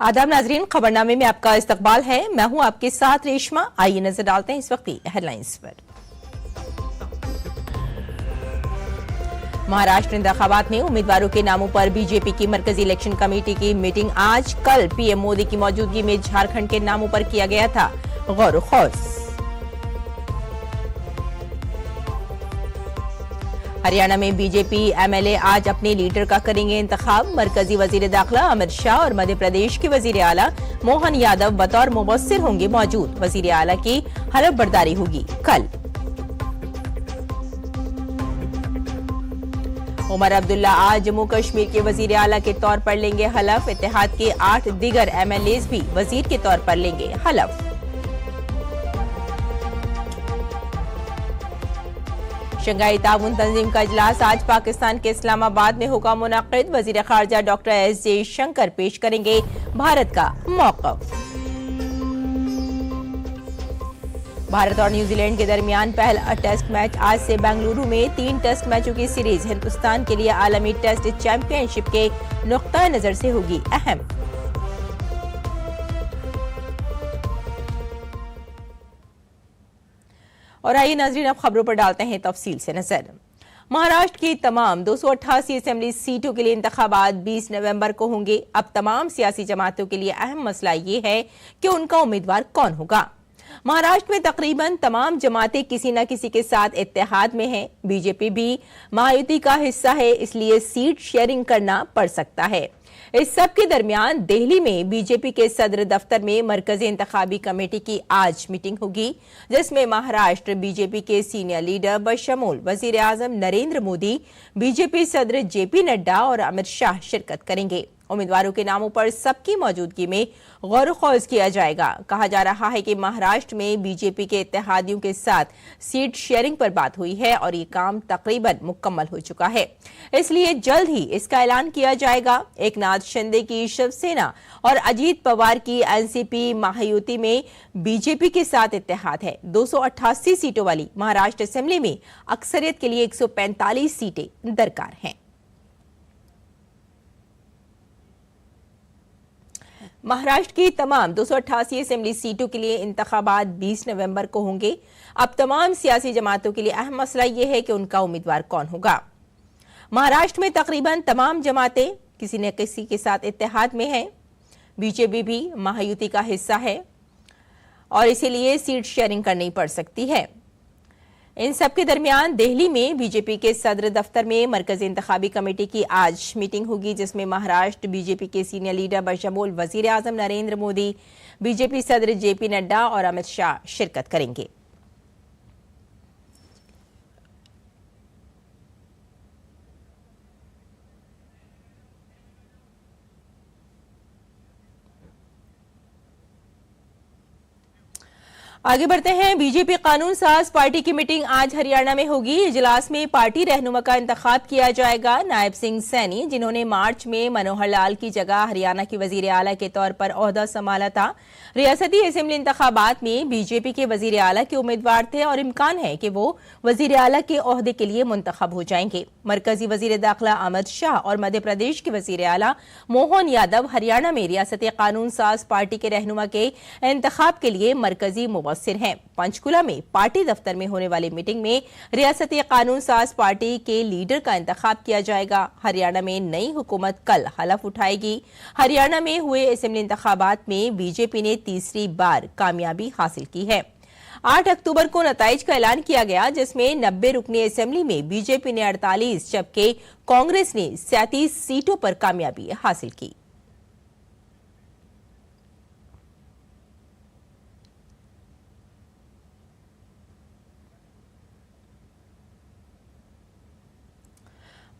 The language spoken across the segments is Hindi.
आदाब नाजरीन, खबरनामे में आपका इस्तकबाल है। मैं हूं आपके साथ रेशमा। आइए नजर डालते हैं इस वक्त की हेडलाइंस पर। महाराष्ट्र इंतखाबात में उम्मीदवारों के नामों पर बीजेपी की मरकजी इलेक्शन कमेटी की मीटिंग आज। कल पीएम मोदी की मौजूदगी में झारखंड के नामों पर किया गया था गौर खौज। हरियाणा में बीजेपी एमएलए आज अपने लीडर का करेंगे इंतखाब। मरकजी वजीर दाखिला अमित शाह और मध्य प्रदेश के वजीर आला मोहन यादव बतौर मुबस्सिर होंगे मौजूद। वजीर आला की हलफ बर्दारी होगी कल। उमर अब्दुल्ला आज जम्मू कश्मीर के वजीर आला के तौर पर लेंगे हलफ। इत्तेहाद के 8 दीगर एमएलए भी वजीर के तौर पर लेंगे हलफ। शंघाई ताउन तंजीम का इजलास आज पाकिस्तान के इस्लामाबाद में होगा मुनाकिद। वजीर खारजा डॉक्टर एस जयशंकर पेश करेंगे भारत का मौक़िफ़। भारत और न्यूजीलैंड के दरमियान पहला टेस्ट मैच आज से बेंगलुरु में। 3 टेस्ट मैचों की सीरीज हिंदुस्तान के लिए आलमी टेस्ट चैंपियनशिप के नुक्ता नजर से होगी अहम। और आइए नाज़रीन, अब खबरों पर डालते हैं तफसील से नजर। महाराष्ट्र की तमाम 288 असेंबली सीटों के लिए इंतखाबात 20 नवंबर को होंगे। अब तमाम सियासी जमातों के लिए अहम मसला ये है कि उनका उम्मीदवार कौन होगा। महाराष्ट्र में तकरीबन तमाम जमातें किसी न किसी के साथ इत्तेहाद में हैं। बीजेपी भी महायुति का हिस्सा है, इसलिए सीट शेयरिंग करना पड़ सकता है। इस सब के दरमियान दिल्ली में बीजेपी के सदर दफ्तर में मरकजी इंतखाबी कमेटी की आज मीटिंग होगी, जिसमें महाराष्ट्र बीजेपी के सीनियर लीडर बशमूल वजीर आजम नरेंद्र मोदी, बीजेपी सदर जेपी नड्डा और अमित शाह शिरकत करेंगे। उम्मीदवारों के नामों पर सबकी मौजूदगी में गौर खौज किया जाएगा। कहा जा रहा है कि महाराष्ट्र में बीजेपी के इत्तेहादियों के साथ सीट शेयरिंग पर बात हुई है और ये काम तकरीबन मुकम्मल हो चुका है, इसलिए जल्द ही इसका ऐलान किया जाएगा। एकनाथ शिंदे की शिवसेना और अजीत पवार की एनसीपी महायुति में बीजेपी के साथ इत्तेहाद है। 288 सीटों वाली महाराष्ट्र असेंबली में अक्सरियत के लिए 145 सीटें दरकार हैं। महाराष्ट्र की तमाम 288 असेंबली सीटों के लिए इंतखाबात 20 नवंबर को होंगे। अब तमाम सियासी जमातों के लिए अहम मसला यह है कि उनका उम्मीदवार कौन होगा। महाराष्ट्र में तकरीबन तमाम जमातें किसी न किसी के साथ इत्तेहाद में हैं। बीजेपी भी महायुति का हिस्सा है और इसीलिए सीट शेयरिंग करनी पड़ सकती है। इन सब के दरमियान दिल्ली में बीजेपी के सदर दफ्तर में मरकजी इंतखाबी कमेटी की आज मीटिंग होगी, जिसमें महाराष्ट्र बीजेपी के सीनियर लीडर बशमूल वजीर आजम नरेंद्र मोदी, बीजेपी सदर जेपी नड्डा और अमित शाह शिरकत करेंगे। आगे बढ़ते हैं। बीजेपी कानून साज पार्टी की मीटिंग आज हरियाणा में होगी। इजलास में पार्टी रहनुमा का इंतखाब किया जाएगा। नायब सिंह सैनी, जिन्होंने मार्च में मनोहर लाल की जगह हरियाणा के वजीर आला के तौर पर ओहदा संभाला था, रियासती असेंबली इंतखाबात में बीजेपी के वजीर आला के उम्मीदवार थे और इम्कान है कि वो वजीर आला के ओहदे के लिए मुंतखब हो जाएंगे। मरकजी वजीर दाखिला अमित शाह और मध्य प्रदेश के वजीर आला मोहन यादव हरियाणा में रियासती कानून साज पार्टी के रहनुमा के इंतखाब के लिए मरकजी मुबस्सिर हैं। पंचकुला में पार्टी दफ्तर में होने वाली मीटिंग में रियासती कानून साज पार्टी के लीडर का इंतखाब किया जाएगा। हरियाणा में नई हुकूमत कल हलफ उठाएगी। हरियाणा में हुए असेंबली इंतखाबात में बीजेपी ने तीसरी बार कामयाबी हासिल की है। 8 अक्टूबर को नताइज का ऐलान किया गया, जिसमें 90 रुकनी असेंबली में बीजेपी ने 48 जबकि कांग्रेस ने 37 सीटों पर कामयाबी हासिल की।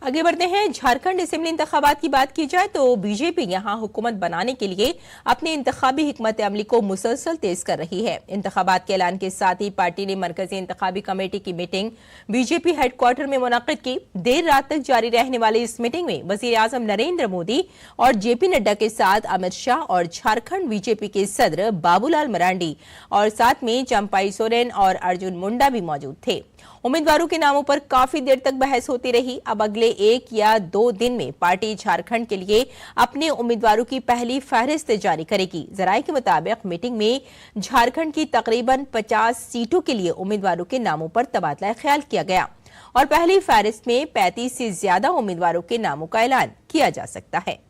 आगे बढ़ते हैं। झारखंड असेंबली इंतखाबात की बात की जाए तो बीजेपी यहां हुकूमत बनाने के लिए अपनी इंतखाबी हिकमत अमली को मुसलसल तेज कर रही है। इंतखाबात के ऐलान के साथ ही पार्टी ने मरकजी इंतखाबी कमेटी की मीटिंग बीजेपी हेडक्वार्टर में मुनाकिद की। देर रात तक जारी रहने वाली इस मीटिंग में वजीर आजम नरेंद्र मोदी और जेपी नड्डा के साथ अमित शाह और झारखंड बीजेपी के सदर बाबूलाल मरांडी और साथ में चंपाई सोरेन और अर्जुन मुंडा भी मौजूद थे। उम्मीदवारों के नामों पर काफी देर तक बहस होती रही। अब अगले 1 या 2 दिन में पार्टी झारखंड के लिए अपने उम्मीदवारों की पहली फहरिस्त जारी करेगी। जराये के मुताबिक मीटिंग में झारखंड की तकरीबन 50 सीटों के लिए उम्मीदवारों के नामों पर तबादला ख्याल किया गया और पहली फहरिस्त में 35 से ज्यादा उम्मीदवारों के नामों का ऐलान किया जा सकता है।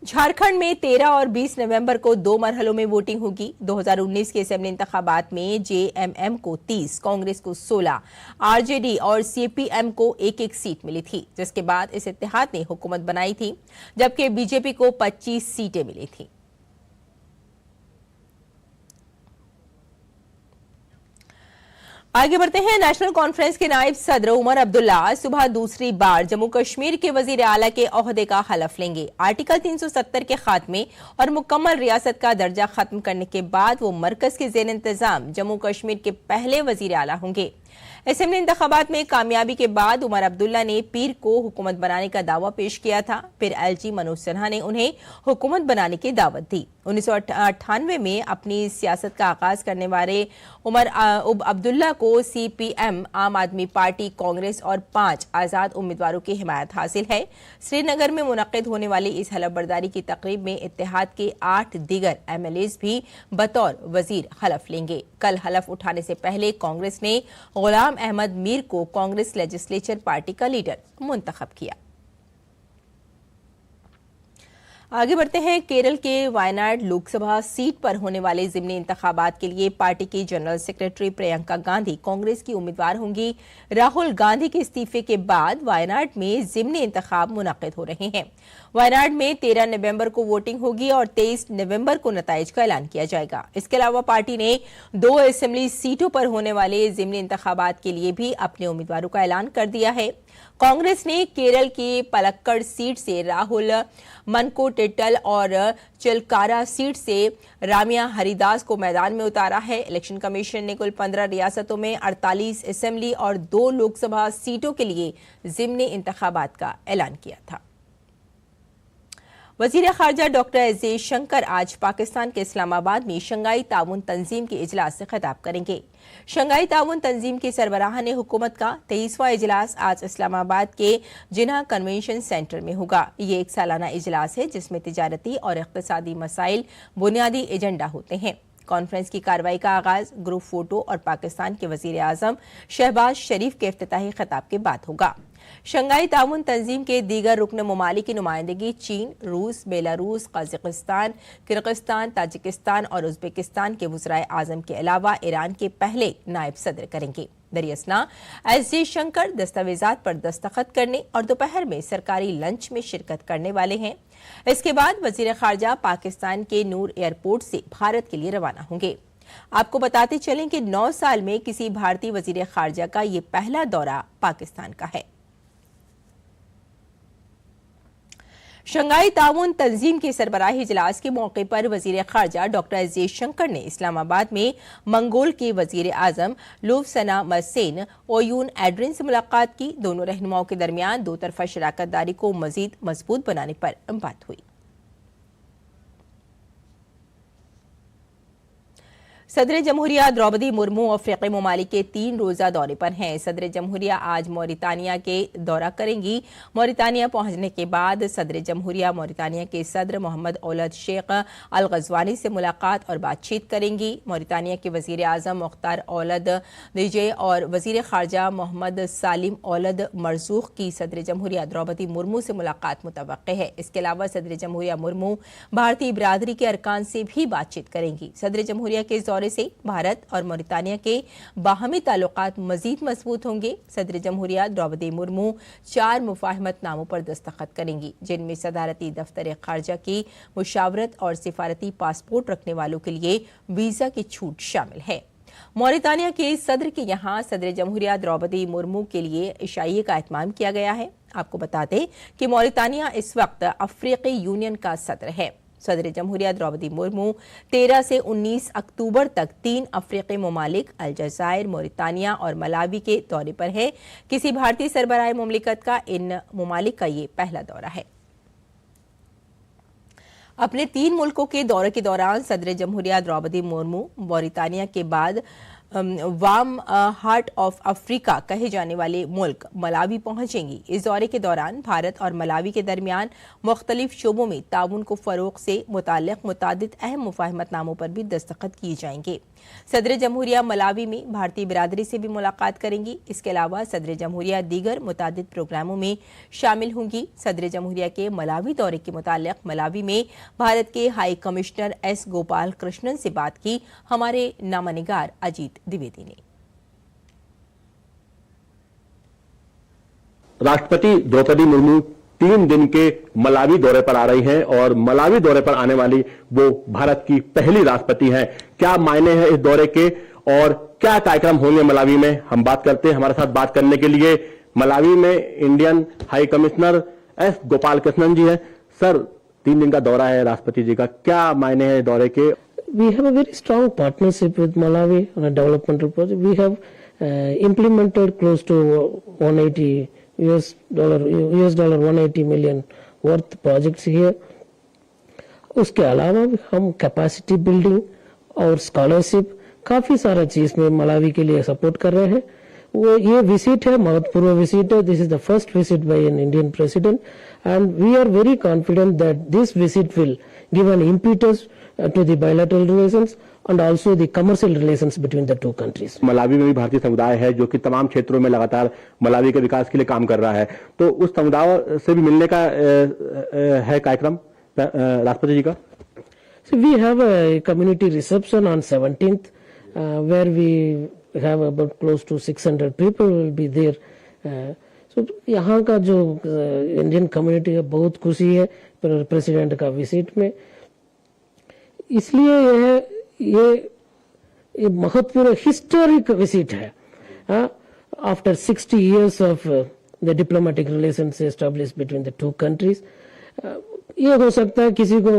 झारखंड में 13 और 20 नवंबर को 2 मरहलों में वोटिंग होगी। 2019 के असेंबली इंतखाबात में जेएमएम को 30, कांग्रेस को 16, आरजेडी और सीपीएम को एक-एक सीट मिली थी, जिसके बाद इस इत्तेहाद ने हुकूमत बनाई थी, जबकि बीजेपी को 25 सीटें मिली थी। आगे बढ़ते हैं। नेशनल कॉन्फ्रेंस के नायब सदर उमर अब्दुल्ला सुबह दूसरी बार जम्मू कश्मीर के वजीर आला के ओहदे का हलफ लेंगे। आर्टिकल 370 के खात्मे और मुकम्मल रियासत का दर्जा खत्म करने के बाद वो मरकज के ज़ेर इंतजाम जम्मू कश्मीर के पहले वजीर आला होंगे। असेंबली इंतखाबात में कामयाबी के बाद उमर अब्दुल्ला ने पीर को हुकूमत बनाने का दावा पेश किया था। फिर एलजी मनोज सिन्हा ने उन्हें हुकूमत बनाने की दावत दी। 1998 में अपनी सियासत का आगाज करने वाले उमर अब्दुल्ला को सीपीएम, आम आदमी पार्टी, कांग्रेस और 5 आजाद उम्मीदवारों की हिमायत हासिल है। श्रीनगर में मुनक्किद होने वाली इस हलफ बर्दारी की तकरीब में इत्तेहाद के 8 दीगर एमएलएज भी बतौर वजीर हलफ लेंगे। कल हलफ उठाने से पहले कांग्रेस ने गुलाम अहमद मीर को कांग्रेस लेजिस्लेचर पार्टी का लीडर मुंतखब किया। आगे बढ़ते हैं। केरल के वायनाड लोकसभा सीट पर होने वाले ज़िमनी इंतखाबात के लिए पार्टी की जनरल सेक्रेटरी प्रियंका गांधी कांग्रेस की उम्मीदवार होंगी। राहुल गांधी के इस्तीफे के बाद वायनाड में ज़िमनी इंतखाब मुनक्किद हो रहे हैं। वायनाड में 13 नवंबर को वोटिंग होगी और 23 नवंबर को नताइज का ऐलान किया जाएगा। इसके अलावा पार्टी ने 2 असेंबली सीटों पर होने वाले ज़िमनी इंतखाबात के लिए भी अपने उम्मीदवारों का ऐलान कर दिया है। कांग्रेस ने केरल की पलक्कड़ सीट से राहुल मनकोटिट्टल और चिलकारा सीट से रामिया हरिदास को मैदान में उतारा है। इलेक्शन कमीशन ने कुल 15 रियासतों में 48 असेंबली और 2 लोकसभा सीटों के लिए ज़िमनी इंतखाबात का ऐलान किया था। वजीर खारजा डॉक्टर एस जयशंकर आज पाकिस्तान के इस्लामाबाद में शंघाई ताउन तंजीम के इजलास से खिताब करेंगे। शंघाई ताउन तंजीम के सरबराह ने हुकूमत का 23वां इजलास आज इस्लामाबाद के जिन्ना कन्वेंशन सेंटर में होगा। ये एक सालाना इजलास है जिसमें तिजारती और इक्तिसादी मसाइल बुनियादी एजेंडा होते हैं। कॉन्फ्रेंस की कार्रवाई का आगाज ग्रुप फोटो और पाकिस्तान के वजीर आजम शहबाज शरीफ के इफ्तिताही खिताब के बाद होगा। शंघाई ताउन तंजीम के दीगर रुकन ममालिक की नुमाइंदगी चीन, रूस, बेलारूस, कजाकिस्तान, किर्गिस्तान, ताजिकिस्तान और उज्बेकिस्तान के वज़राए आज़म के अलावा ईरान के पहले नायब सदर करेंगे। दरियासना एस जयशंकर दस्तावेजात पर दस्तखत करने और दोपहर में सरकारी लंच में शिरकत करने वाले हैं। इसके बाद वजीर खारजा पाकिस्तान के नूर एयरपोर्ट से भारत के लिए रवाना होंगे। आपको बताते चलें कि 9 साल में किसी भारतीय वजीर खारजा का ये पहला दौरा पाकिस्तान का है। शंघाई ताउन तंजीम के सरबराही इजलास के मौके पर वजीर खारजा डॉक्टर एस जयशंकर ने इस्लामाबाद में मंगोल के वजीर आजम लुफ्सना मर्सेन ओयून एड्रिन से मुलाकात की। दोनों रहनुमाओं के दरमियान 2 तरफा शराकतदारी को मजीद मजबूत बनाने पर बात हुई। सदर जमहूरिया द्रौपदी मुर्मू अफ्रीकी ममालिक के 3 रोजा दौरे पर हैं। सदर जमहूरिया आज मौरितानिया के दौरा करेंगी। मौरितानिया पहुंचने के बाद सदर जमहूरिया मौरितानिया के सदर मोहम्मद औलद शेख अल गजवानी से मुलाकात और बातचीत करेंगी। मौरितानिया के वजीर आजम मुख्तार औलद निजे और वजीर खारजा मोहम्मद सालिम औलद मरजूख की सदर जमहूरिया द्रौपदी मुर्मू से मुलाकात मुतवक्के है। इसके अलावा सदर जमहूरिया मुर्मू भारतीय बिरादरी के अरकान से भी बातचीत करेंगी। सदर जमहूरिया के दौरे से भारत और मौरितानिया के बाहमी ताल्लुकात मजीद मजबूत होंगे। सदर जमहूरिया द्रौपदी मुर्मू 4 मुफाहमतनामों पर दस्तखत करेंगी, जिनमें सदारती दफ्तर खारजा की मुशावरत और सिफारती पासपोर्ट रखने वालों के लिए वीजा की छूट शामिल है। मौरितानिया के सदर के यहाँ सदर जमहूरिया द्रौपदी मुर्मू के लिए इशाइये का एहतमाम किया गया है। आपको बता दें कि मौरितानिया इस वक्त अफ्रीकी यूनियन का सदर है। सदर जमहूरिया द्रौपदी मुर्मू 13 से 19 अक्टूबर तक 3 अफ्रीकी ममालिक अलजायर, मौरितानिया और मलावी के दौरे पर है। किसी भारतीय सरबराह मुमलिकत का इन ममालिक का ये पहला दौरा है। अपने 3 मुल्कों के दौरे के दौरान सदर जमहूरिया द्रौपदी मुर्मू मौरितानिया के बाद वार्म हार्ट ऑफ अफ्रीका कहे जाने वाले मुल्क मलावी पहुंचेंगी। इस दौरे के दौरान भारत और मलावी के दरमियान मुख्तलिफ शोबों में ताउन को फरोग से मुताल्लिक मुतादिद अहम मुफाहमतनामों पर भी दस्तखत किए जाएंगे। सदर जमहूरिया मलावी में भारतीय बिरादरी से भी मुलाकात करेंगी। इसके अलावा सदर जमहूरिया दीगर मुतादिद प्रोग्रामों में शामिल होंगी। सदर जमहूरिया के मलावी दौरे के मुताल्लिक मलावी में भारत के high commissioner S Gopal Krishnan से बात की हमारे नामानिगार अजीत द्विवेदी ने। राष्ट्रपति द्रौपदी मुर्मू 3 दिन के मलावी दौरे पर आ रही हैं और मलावी दौरे पर आने वाली वो भारत की पहली राष्ट्रपति हैं। क्या मायने हैं इस दौरे के और क्या कार्यक्रम होंगे मलावी में, हम बात करते हैं। हमारे साथ बात करने के लिए मलावी में Indian high commissioner S Gopal Krishnan ji हैं। सर, 3 दिन का दौरा है राष्ट्रपति जी का, क्या मायने हैं दौरे के? We have a very strong partnership with Malawi on a developmental project. We have implemented close to $180 180 million worth projects here. उसके अलावा हम कैपेसिटी बिल्डिंग और स्कॉलरशिप काफी सारा चीज में मलावी के लिए सपोर्ट कर रहे हैं। वो ये विजिट है, महत्वपूर्ण विजिट है। This is the first visit by an Indian president and we are very confident that this visit will give an impetus to the bilateral relations and also the commercial relations between the two countries. Malawi में भी भारतीय समुदाय है जो कि तमाम क्षेत्रों में लगातार मलावी के विकास के लिए काम कर रहा है, तो उस समुदाय से भी मिलने का है कार्यक्रम राष्ट्रपति जी का? So we have a community reception on 17th where we have about close to 600 people will be there. So यहाँ का जो इंडियन कम्युनिटी है बहुत खुशी है प्रेसिडेंट का विजिट में, इसलिए ये महत्वपूर्ण हिस्टोरिक विजिट है। After 60 years of the diplomatic relations established between the two countries, ये हो सकता है किसी को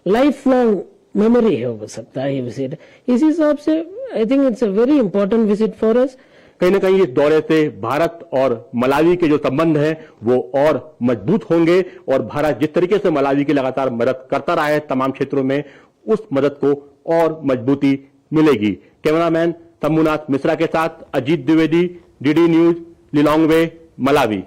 लाइफ लॉन्ग मेमोरी हो सकता है ये विजिट। इस हिसाब से I think it's a very important visit for us. कहीं ना कहीं इस दौरे से भारत और मलावी के जो संबंध हैं वो और मजबूत होंगे और भारत जिस तरीके से मलावी की लगातार मदद करता रहा है तमाम क्षेत्रों में, उस मदद को और मजबूती मिलेगी। कैमरामैन तम्बुनाथ मिश्रा के साथ Ajit Dwivedi, DD news, Lilongwe, Malawi.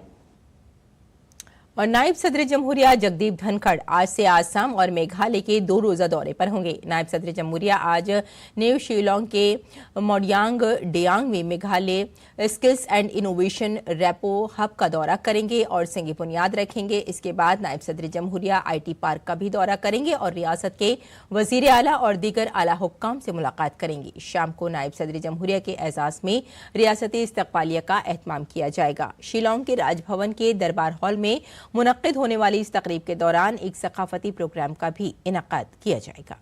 और नायब सदर जमहूरिया जगदीप धनखड़ आज से आसाम और मेघालय के 2 रोजा दौरे पर होंगे। नायब सदर जमहूरिया आज न्यू शिलोंग के मोडियांग डियांग में Meghalaya skills and innovation repo hub का दौरा करेंगे और संग बुनियाद रखेंगे। इसके बाद नायब सदर जमहूरिया IT पार्क का भी दौरा करेंगे और रियासत के वजीर आला और दीगर आला हुक्काम से मुलाकात करेंगे। शाम को नायब सदर जमहूरिया के एजाज में रियासती इस्तकबालिया का एहतमाम किया जाएगा। शिलोंग के राजभवन के दरबार हॉल में मुनक्किद होने वाली इस तकरीब के दौरान एक सकाफती प्रोग्राम का भी इनकाद किया जाएगा।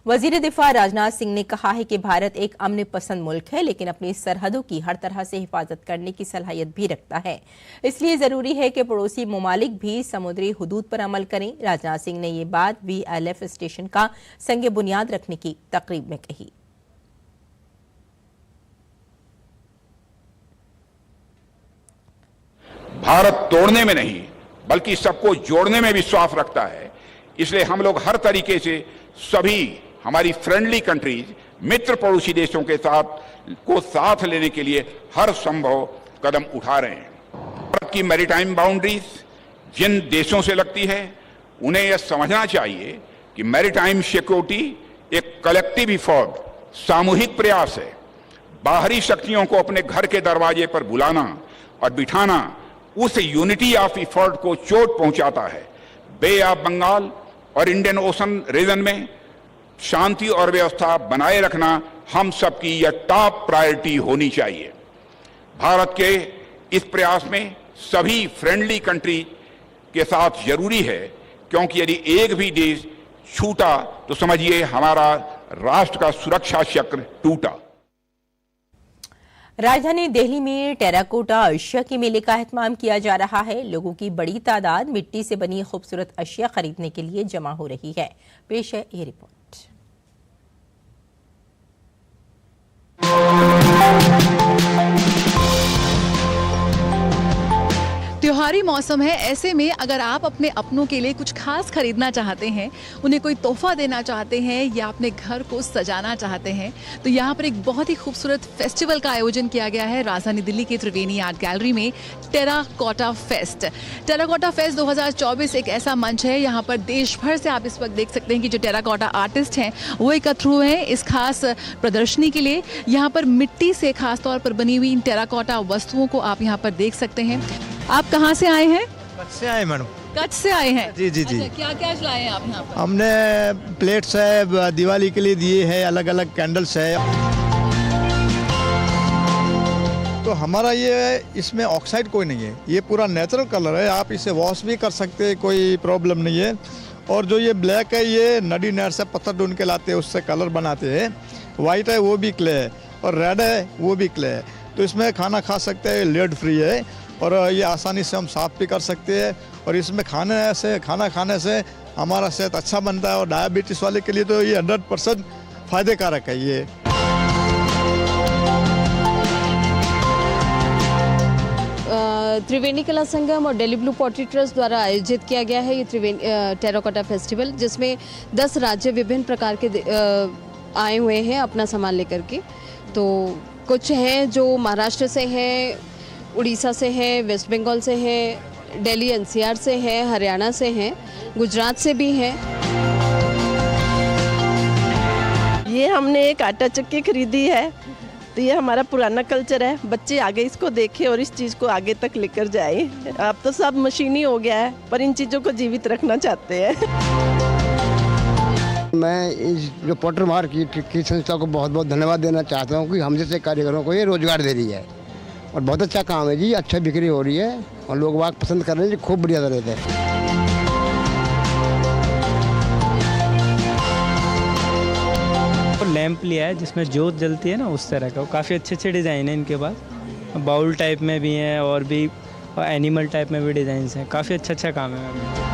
वजीर दिफा राजनाथ सिंह ने कहा है कि भारत एक अमन पसंद मुल्क है लेकिन अपनी सरहदों की हर तरह से हिफाजत करने की सलाहियत भी रखता है, इसलिए जरूरी है कि पड़ोसी ममालिक भी समुद्री हुदूद पर अमल करें। राजनाथ सिंह ने ये बात VLF स्टेशन का संग बुनियाद रखने की तकरीब में कही। भारत तोड़ने में नहीं बल्कि सबको जोड़ने में विश्वास रखता है, इसलिए हम लोग हर तरीके से सभी हमारी फ्रेंडली कंट्रीज, मित्र पड़ोसी देशों के साथ लेने के लिए हर संभव कदम उठा रहे हैं। भारत की मैरीटाइम बाउंड्रीज जिन देशों से लगती है उन्हें यह समझना चाहिए कि मैरीटाइम सिक्योरिटी एक कलेक्टिव इफोर्ट, सामूहिक प्रयास है। बाहरी शक्तियों को अपने घर के दरवाजे पर बुलाना और बिठाना उस यूनिटी ऑफ इफोर्ट को चोट पहुंचाता है। बे ऑफ बंगाल और इंडियन ओशन रीजन में शांति और व्यवस्था बनाए रखना हम सबकी यह टॉप प्रायोरिटी होनी चाहिए। भारत के इस प्रयास में सभी फ्रेंडली कंट्री के साथ जरूरी है, क्योंकि यदि एक भी देश छूटा तो समझिए हमारा राष्ट्र का सुरक्षा चक्र टूटा। राजधानी दिल्ली में टेराकोटा अशिया के मेले का एहतमाम किया जा रहा है। लोगों की बड़ी तादाद मिट्टी से बनी खूबसूरत अशिया खरीदने के लिए जमा हो रही है। पेश है ये रिपोर्ट। त्योहारी मौसम है, ऐसे में अगर आप अपने अपनों के लिए कुछ खास खरीदना चाहते हैं, उन्हें कोई तोहफा देना चाहते हैं या अपने घर को सजाना चाहते हैं, तो यहाँ पर एक बहुत ही खूबसूरत फेस्टिवल का आयोजन किया गया है राजधानी दिल्ली के त्रिवेणी आर्ट गैलरी में, टेराकोटा फेस्ट। टेराकोटा फेस्ट 2024 एक ऐसा मंच है, यहाँ पर देश भर से आप इस वक्त देख सकते हैं कि जो टेराकोटा आर्टिस्ट हैं वो एकत्र हुए हैं इस खास प्रदर्शनी के लिए। यहाँ पर मिट्टी से खास तौर पर बनी हुई इन टेराकोटा वस्तुओं को आप यहाँ पर देख सकते हैं। आप कहाँ से आए हैं? कच्छ से आए मैडम। कच्छ से आए हैं? जी जी जी। अच्छा, क्या क्या लाए हैं आप यहाँ पर? हमने प्लेट्स है, दिवाली के लिए दिए हैं, अलग अलग कैंडल्स है। तो हमारा ये इसमें ऑक्साइड कोई नहीं है, ये पूरा नेचुरल कलर है, आप इसे वॉश भी कर सकते हैं, कोई प्रॉब्लम नहीं है। और जो ये ब्लैक है ये नदी नहर से पत्थर ढूंढ के लाते हैं, उससे कलर बनाते हैं। वाइट है वो भी क्ले है और रेड है वो भी क्ले है। तो इसमें खाना खा सकते हैं, लेड फ्री है और ये आसानी से हम साफ भी कर सकते हैं। और इसमें खाना खाने से हमारा सेहत अच्छा बनता है और डायबिटीज़ वाले के लिए तो ये 100% फ़ायदे कारक है ये। त्रिवेणी कला संगम और दिल्ली ब्लू पॉटरी ट्रस्ट द्वारा आयोजित किया गया है ये त्रिवेणी टेराकोटा फेस्टिवल, जिसमें 10 राज्य विभिन्न प्रकार के आए हुए हैं अपना सामान लेकर के। तो कुछ हैं जो महाराष्ट्र से हैं, उड़ीसा से हैं, वेस्ट बंगाल से हैं, दिल्ली एनसीआर से हैं, हरियाणा से हैं, गुजरात से भी हैं। ये हमने एक आटा चक्की खरीदी है, तो ये हमारा पुराना कल्चर है, बच्चे आगे इसको देखें और इस चीज़ को आगे तक लेकर जाएं। अब तो सब मशीनी हो गया है, पर इन चीज़ों को जीवित रखना चाहते हैं। मैं इस जो पॉटर मार्केट की संस्था को बहुत बहुत धन्यवाद देना चाहता हूँ कि हम जैसे कारीगरों को ये रोजगार दे रही है और बहुत अच्छा काम है जी, अच्छा बिक्री हो रही है और लोग वाक पसंद कर रहे हैं जी, खूब बढ़िया तरह से। लैंप लिया है जिसमें जोत जलती है ना, उस तरह का, काफ़ी अच्छे अच्छे डिज़ाइन है इनके पास। बाउल टाइप में भी हैं और भी एनिमल टाइप में भी डिज़ाइन हैं, काफ़ी अच्छा काम है।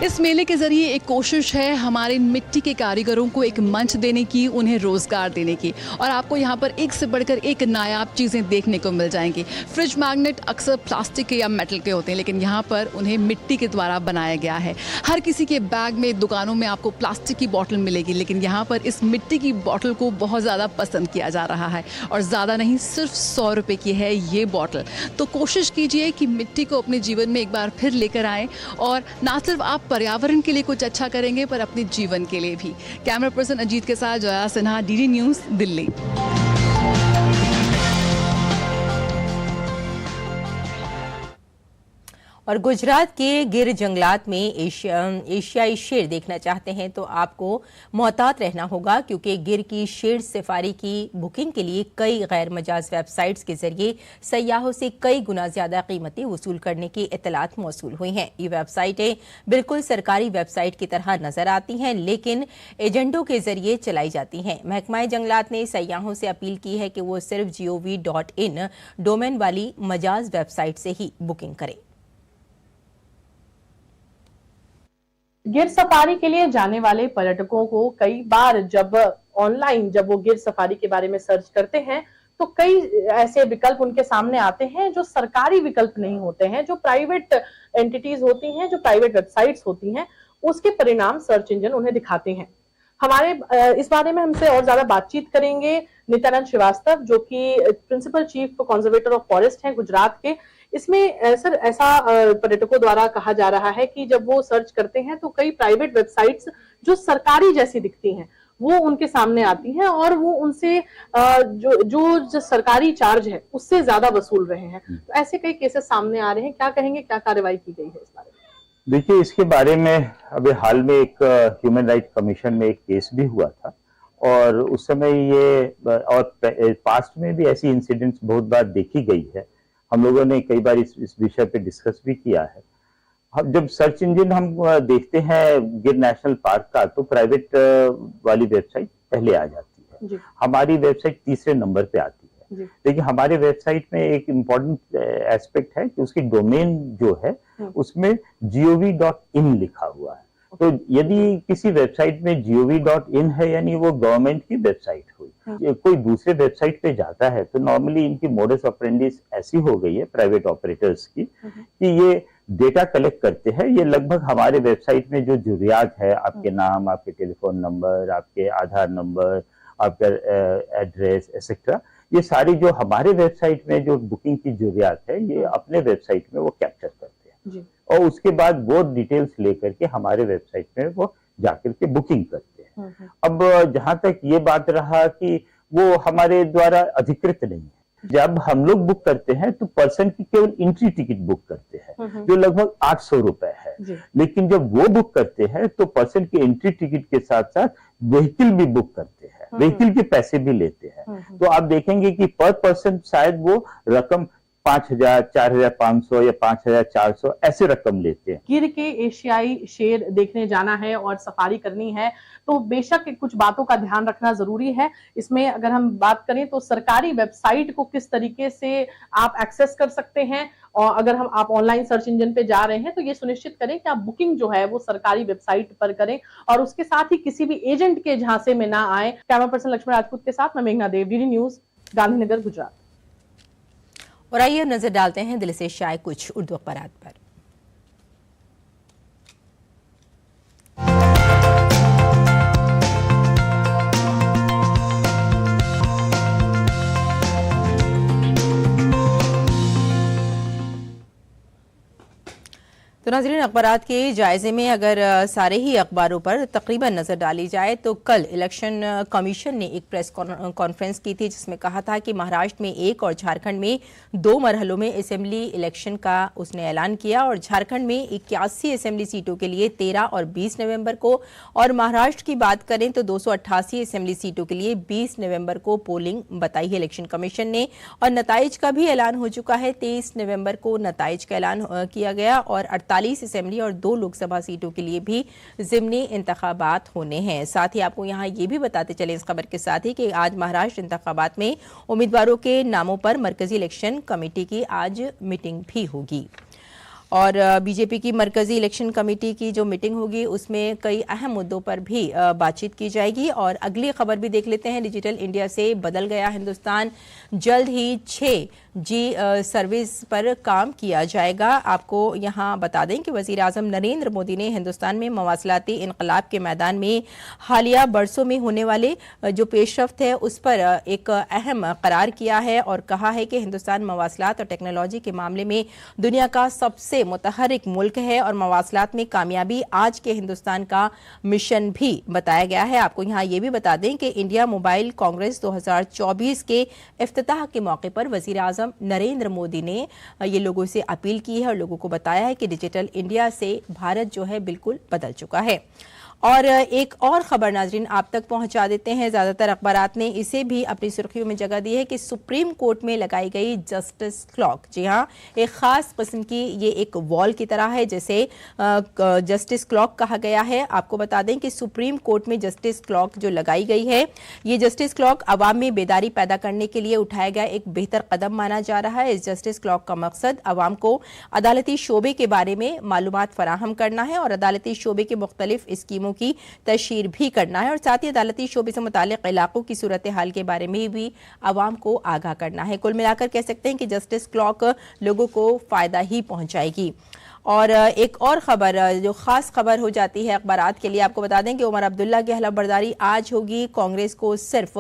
इस मेले के जरिए एक कोशिश है हमारे मिट्टी के कारीगरों को एक मंच देने की, उन्हें रोजगार देने की। और आपको यहाँ पर एक से बढ़कर एक नायाब चीज़ें देखने को मिल जाएंगी। फ्रिज मैग्नेट अक्सर प्लास्टिक के या मेटल के होते हैं, लेकिन यहाँ पर उन्हें मिट्टी के द्वारा बनाया गया है। हर किसी के बैग में, दुकानों में आपको प्लास्टिक की बॉटल मिलेगी, लेकिन यहाँ पर इस मिट्टी की बॉटल को बहुत ज़्यादा पसंद किया जा रहा है। और ज़्यादा नहीं, सिर्फ 100 रुपये की है ये बॉटल। तो कोशिश कीजिए कि मिट्टी को अपने जीवन में एक बार फिर लेकर आएँ और ना सिर्फ आप पर्यावरण के लिए कुछ अच्छा करेंगे, पर अपने जीवन के लिए भी। कैमरा पर्सन अजीत के साथ जया सिन्हा, डीडी न्यूज़, दिल्ली। और गुजरात के गिर जंगलात में एशियाई शेर देखना चाहते हैं तो आपको मोहतात रहना होगा, क्योंकि गिर की शेर सफारी की बुकिंग के लिए कई गैर मजाज वेबसाइट्स के जरिए सयाहों से कई गुना ज्यादा कीमतें वसूल करने की इत्तलात मौसूल हुई हैं। ये वेबसाइटें बिल्कुल सरकारी वेबसाइट की तरह नजर आती हैं, लेकिन एजेंटों के जरिए चलाई जाती हैं। महकमा जंगलात ने सयाहों से अपील की है कि वो सिर्फ gov.in डोमेन वाली मजाज वेबसाइट से ही बुकिंग करें। गिर सफारी के लिए जाने वाले पर्यटकों को कई बार जब वो गिर सफारी के बारे में सर्च करते हैं तो कई ऐसे विकल्प उनके सामने आते हैं जो सरकारी विकल्प नहीं होते हैं, जो प्राइवेट एंटिटीज होती हैं, जो प्राइवेट वेबसाइट्स होती हैं, उसके परिणाम सर्च इंजन उन्हें दिखाते हैं। हमारे इस बारे में हमसे और ज्यादा बातचीत करेंगे नित्यानंद श्रीवास्तव, जो कि principal chief conservator of forest हैं गुजरात के। इसमें सर ऐसा पर्यटकों द्वारा कहा जा रहा है कि जब वो सर्च करते हैं तो कई प्राइवेट वेबसाइट्स जो सरकारी जैसी दिखती हैं वो उनके सामने आती हैं और वो उनसे जो सरकारी चार्ज है उससे ज्यादा वसूल रहे हैं। तो ऐसे कई केसेस सामने आ रहे हैं, क्या कहेंगे, क्या कार्रवाई की गई है इस बारे में? देखिए, इसके बारे में अभी हाल में एक ह्यूमन राइट कमीशन में एक केस भी हुआ था और उस समय ये और पास्ट में भी ऐसी इंसिडेंट्स बहुत बार देखी गई है। हम लोगों ने कई बार इस विषय पे डिस्कस भी किया है। हम जब सर्च इंजन हम देखते हैं गिर नेशनल पार्क का तो प्राइवेट वाली वेबसाइट पहले आ जाती है, हमारी वेबसाइट तीसरे नंबर पे आती है। लेकिन हमारे वेबसाइट में एक इम्पोर्टेंट एस्पेक्ट है कि उसकी डोमेन जो है उसमें gov.in लिखा हुआ है। तो यदि किसी वेबसाइट में gov.in है यानी वो गवर्नमेंट की वेबसाइट हुई, कोई दूसरे वेबसाइट पे जाता है तो नॉर्मली इनकी मोडस ऑपरेंडी ऐसी हो गई है प्राइवेट ऑपरेटर्स की कि ये डेटा कलेक्ट करते हैं। ये लगभग हमारे वेबसाइट में जो जरूरियात है, आपके नाम, आपके टेलीफोन नंबर, आपके आधार नंबर, आपका एड्रेस एक्सेट्रा, ये सारी जो हमारे वेबसाइट में जो बुकिंग की जरूरियात है ये अपने वेबसाइट में वो कैप्चर करते हैं और उसके बाद वो डिटेल्स लेकर के हमारे वेबसाइट में वो जाकर के बुकिंग करते हैं। अब जहां तक ये बात रहा कि वो हमारे द्वारा अधिकृत नहीं है, जब हम लोग बुक करते हैं तो पर्सन की केवल एंट्री टिकट बुक करते हैं जो लगभग 800 रुपए है, लेकिन जब वो बुक करते हैं तो पर्सन की एंट्री टिकट के साथ साथ व्हीकल भी बुक करते हैं, व्हीकल के पैसे भी लेते हैं। तो आप देखेंगे कि पर पर्सन शायद वो रकम 5,000, 4,500 या 5,400 ऐसे रकम लेते हैं। गिर के एशियाई शेर देखने जाना है और सफारी करनी है तो बेशक कुछ बातों का ध्यान रखना जरूरी है। इसमें अगर हम बात करें तो सरकारी वेबसाइट को किस तरीके से आप एक्सेस कर सकते हैं, और अगर आप ऑनलाइन सर्च इंजन पे जा रहे हैं तो ये सुनिश्चित करें कि आप बुकिंग जो है वो सरकारी वेबसाइट पर करें और उसके साथ ही किसी भी एजेंट के झांसे में ना आए। कैमरा पर्सन लक्ष्मण राजपूत के साथ मैं मेघना देव, डीडी न्यूज, गांधीनगर, गुजरात। और आइए अब नजर डालते हैं दिल्ली से शाये कुछ उर्दू अखबारात पर। तो नाज़रीन, अखबारात के जायजे में अगर सारे ही अखबारों पर तकरीबन नज़र डाली जाए तो कल इलेक्शन कमीशन ने एक प्रेस कॉन्फ्रेंस की थी जिसमें कहा था कि महाराष्ट्र में 1 और झारखंड में 2 मरहलों में असेंबली इलेक्शन का उसने ऐलान किया और झारखंड में 81 असेंबली सीटों के लिए 13 और 20 नवंबर को, और महाराष्ट्र की बात करें तो 288 असेंबली सीटों के लिए 20 नवंबर को पोलिंग बताई है इलेक्शन कमीशन ने। और नताइज का भी ऐलान हो चुका है, 23 नवंबर को नताइज का ऐलान किया गया और 48 असेंबली और 2 लोकसभा सीटों के लिए भी ज़िमनी इंतखाबात होने हैं। साथ ही आपको यहाँ ये भी बताते चले इस खबर के साथ ही कि आज महाराष्ट्र इंतखाबात में उम्मीदवारों के नामों पर मरकजी इलेक्शन कमेटी की आज मीटिंग भी होगी और बीजेपी की मरकजी इलेक्शन कमेटी की जो मीटिंग होगी उसमें कई अहम मुद्दों पर भी बातचीत की जाएगी। और अगली खबर भी देख लेते हैं, डिजिटल इंडिया से बदल गया हिंदुस्तान, जल्द ही 6G सर्विस पर काम किया जाएगा। आपको यहाँ बता दें कि वज़ीर आज़म नरेंद्र मोदी ने हिंदुस्तान में मवासलाती इनकलाब के मैदान में हालिया बरसों में होने वाले जो पेशरफ्त है उस पर एक अहम करार किया है और कहा है कि हिंदुस्तान मवासलात और टेक्नोलॉजी के मामले में दुनिया का सबसे मुतहरिक मुल्क है और मवासलात में कामयाबी आज के हिंदुस्तान का मिशन भी बताया गया है। आपको यहाँ ये भी बता दें कि इंडिया मोबाइल कांग्रेस 2024 के इफ्तिताह के मौके पर वज़ीर आज़म नरेंद्र मोदी ने ये लोगों से अपील की है और लोगों को बताया है कि डिजिटल इंडिया से भारत जो है बिल्कुल बदल चुका है। और एक और खबर नाजरीन आप तक पहुंचा देते हैं, ज्यादातर अखबारात ने इसे भी अपनी सुर्खियों में जगह दी है कि सुप्रीम कोर्ट में लगाई गई जस्टिस क्लॉक, जी हां, एक खास किस्म की ये एक वॉल की तरह है जैसे जस्टिस क्लॉक कहा गया है। आपको बता दें कि सुप्रीम कोर्ट में जस्टिस क्लॉक जो लगाई गई है, ये जस्टिस क्लॉक अवाम में बेदारी पैदा करने के लिए उठाया गया एक बेहतर कदम माना जा रहा है। इस जस्टिस क्लॉक का मकसद अवाम को अदालती शोबे के बारे में मालूमात फराहम करना है और अदालती शोबे के मुख्तलिफ स्कीमों की तशहीर भी करना है और साथ ही अदालती शोबे से मुतालिक इलाकों की सूरत हाल के बारे में भी आवाम को आगाह करना है। कुल मिलाकर कह सकते हैं कि जस्टिस क्लॉक लोगों को फायदा ही पहुंचाएगी। और एक और खबर जो खास खबर हो जाती है अखबारात के लिए, आपको बता दें कि उमर अब्दुल्ला की हलफ बर्दारी आज होगी। कांग्रेस को सिर्फ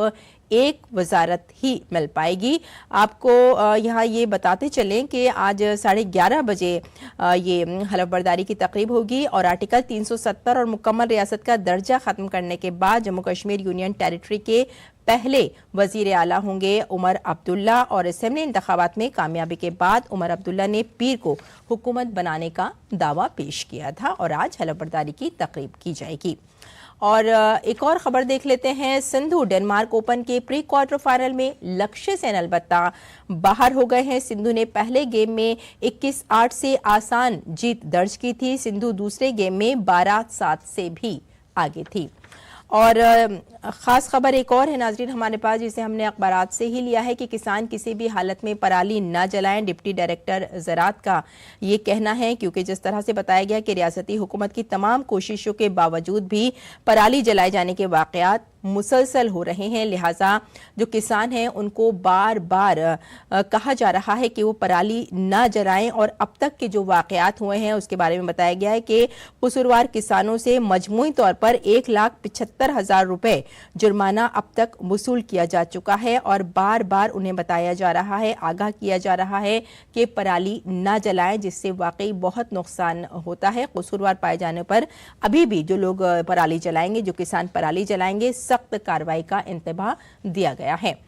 एक वजारत ही मिल पाएगी। आपको यहाँ ये बताते चलें कि आज 11:30 बजे ये हलफ बर्दारी की तकरीब होगी और आर्टिकल 370 और मुकम्मल रियासत का दर्जा खत्म करने के बाद जम्मू कश्मीर यूनियन टेरिटरी के पहले वजीर आला होंगे उमर अब्दुल्ला। और असेंबली इंतखाबात में कामयाबी के बाद उमर अब्दुल्ला ने पीर को हुकूमत बनाने का दावा पेश किया था और आज हलफ बर्दारी की तकरीब की जाएगी। और एक और खबर देख लेते हैं, सिंधु डेनमार्क ओपन के प्री क्वार्टर फाइनल में लक्ष्य सेन अलबत्ता बाहर हो गए हैं। सिंधु ने पहले गेम में 21-8 से आसान जीत दर्ज की थी। सिंधु दूसरे गेम में 12-7 से भी आगे थी। और ख़ास खबर एक और है नाजरीन हमारे पास, जिसे हमने अखबारात से ही लिया है कि किसान किसी भी हालत में पराली न जलाएं। डिप्टी डायरेक्टर ज़राअत का ये कहना है, क्योंकि जिस तरह से बताया गया कि रियासती हुकूमत की तमाम कोशिशों के बावजूद भी पराली जलाए जाने के वाक़यात मुसलसल हो रहे हैं। लिहाजा जो किसान हैं उनको बार बार कहा जा रहा है कि वो पराली न जलाएं। और अब तक के जो वाक़यात हुए हैं उसके बारे में बताया गया है कि कसूरवार किसानों से मजमूई तौर पर 1,75,000 रुपए जुर्माना अब तक वसूल किया जा चुका है। और बार बार उन्हें बताया जा रहा है, आगाह किया जा रहा है कि पराली न जलाएं, जिससे वाकई बहुत नुकसान होता है। कसूरवार पाए जाने पर अभी भी जो लोग पराली जलाएंगे, जो किसान पराली जलाएंगे, सख्त कार्रवाई का इंतबाह दिया गया है।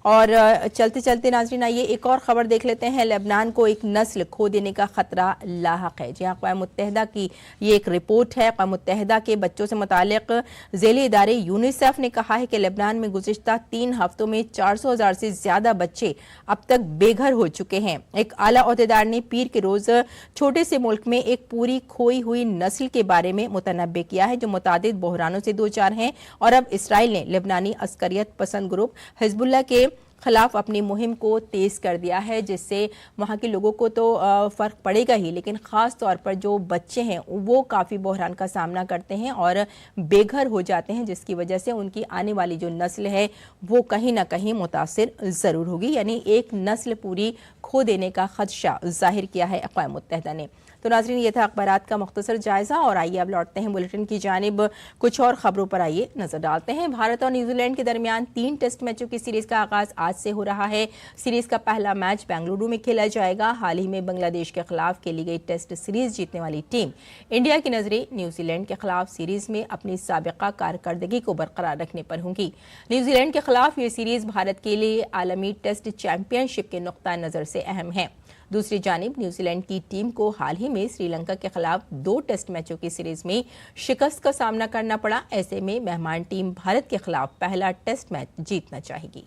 और चलते चलते नाज़रीन आइए एक और खबर देख लेते हैं। लेबनान को एक नस्ल खो देने का खतरा लाहक है। जी हाँ, अक़वाम मुत्तहिदा की ये एक रिपोर्ट है। अक़वाम मुत्तहिदा के बच्चों से मुतालिक ज़ेली इदारे यूनिसेफ ने कहा है कि लेबनान में गुज़िश्ता 3 हफ्तों में 400,000 से ज़्यादा बच्चे अब तक बेघर हो चुके हैं। एक आला ओहदेदार ने पीर के रोज़ छोटे से मुल्क में एक पूरी खोई हुई नस्ल के बारे में मुतनब्बे किया है, जो मुतादिद बहरानों से दो चार हैं। और अब इसराइल ने लेबनानी अस्करियत पसंद ग्रुप हिजबुल्लाह के खिलाफ अपनी मुहिम को तेज़ कर दिया है, जिससे वहाँ के लोगों को तो फ़र्क पड़ेगा ही, लेकिन ख़ास तौर पर जो बच्चे हैं वो काफ़ी बहरान का सामना करते हैं और बेघर हो जाते हैं, जिसकी वजह से उनकी आने वाली जो नस्ल है वो कहीं ना कहीं मुतासिर ज़रूर होगी। यानी एक नस्ल पूरी खो देने का खदशा जाहिर किया है अक़वाम मुत्तहिदा ने। तो नाज़रीन, ये था अखबारात का मुख्तसर जायज़ा। और आइए अब लौटते हैं बुलेटिन की जानिब। कुछ और खबरों पर आइए नजर डालते हैं। भारत और न्यूजीलैंड के दरमियान 3 टेस्ट मैचों की सीरीज का आगाज आज से हो रहा है। सीरीज का पहला मैच बेंगलुरु में खेला जाएगा। हाल ही में बांग्लादेश के खिलाफ खेली गई टेस्ट सीरीज जीतने वाली टीम इंडिया की नजरें न्यूजीलैंड के खिलाफ सीरीज में अपनी साबिका कारकर्दगी को बरकरार रखने पर होंगी। न्यूजीलैंड के खिलाफ ये सीरीज भारत के लिए आलमी टेस्ट चैंपियनशिप के नुक्ता नजर से अहम है। दूसरी जानिब न्यूजीलैंड की टीम को हाल ही में श्रीलंका के खिलाफ 2 टेस्ट मैचों की सीरीज में शिकस्त का सामना करना पड़ा। ऐसे में मेहमान टीम भारत के खिलाफ पहला टेस्ट मैच जीतना चाहेगी।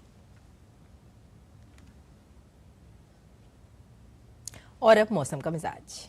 और अब मौसम का मिजाज।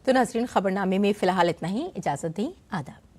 तो नाज़रीन, खबरनामे में फिलहाल इतना ही। इजाज़त दी, आदाब।